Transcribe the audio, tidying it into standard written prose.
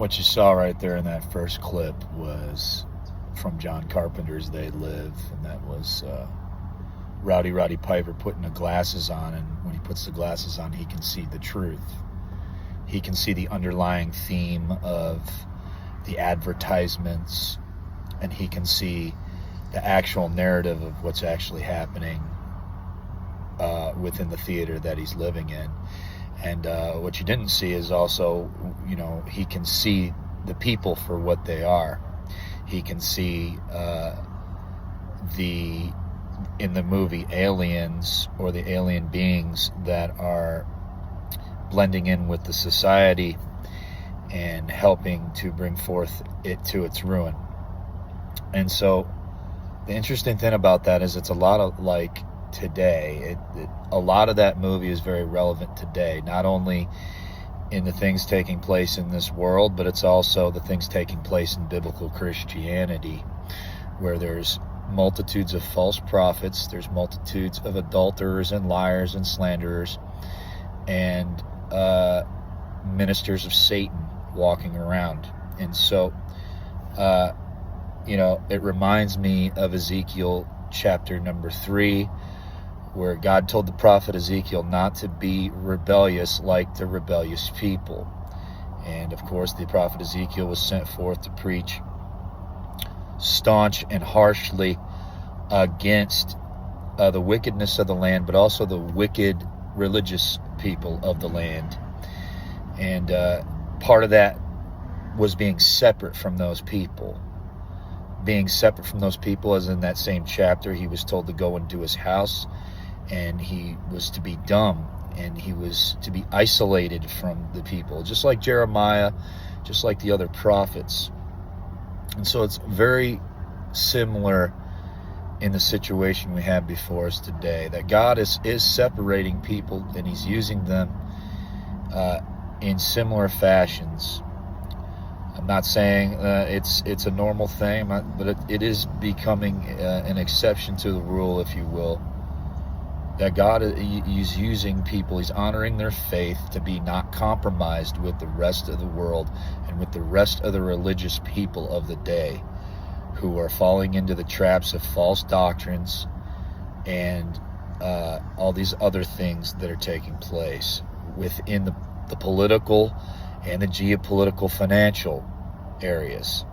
What you saw right there in that first clip was from John Carpenter's They Live, and that was Roddy Piper putting the glasses on, and when he puts the glasses on, he can see the truth. He can see the underlying theme of the advertisements, and he can see the actual narrative of what's actually happening within the theater that he's living in. And what you didn't see is also, he can see the people for what they are. He can see in the movie aliens, or the alien beings that are blending in with the society and helping to bring forth it to its ruin. And so the interesting thing about that is it's a lot of like today. A lot of that movie is very relevant today, not only in the things taking place in this world, but it's also the things taking place in biblical Christianity, where there's multitudes of false prophets, there's multitudes of adulterers and liars and slanderers and ministers of Satan walking around. And so it reminds me of Ezekiel chapter number 3, where God told the prophet Ezekiel not to be rebellious like the rebellious people. And of course, the prophet Ezekiel was sent forth to preach staunch and harshly against the wickedness of the land, but also the wicked religious people of the land. And part of that was being separate from those people. Being separate from those people, as in that same chapter, he was told to go into his house, and he was to be dumb, and he was to be isolated from the people, just like Jeremiah, just like the other prophets. And so it's very similar in the situation we have before us today, that God is separating people, and he's using them in similar fashions. I'm not saying it's a normal thing, but it is becoming an exception to the rule, if you will, that God is using people, he's honoring their faith to be not compromised with the rest of the world and with the rest of the religious people of the day, who are falling into the traps of false doctrines and all these other things that are taking place within the political and the geopolitical financial areas.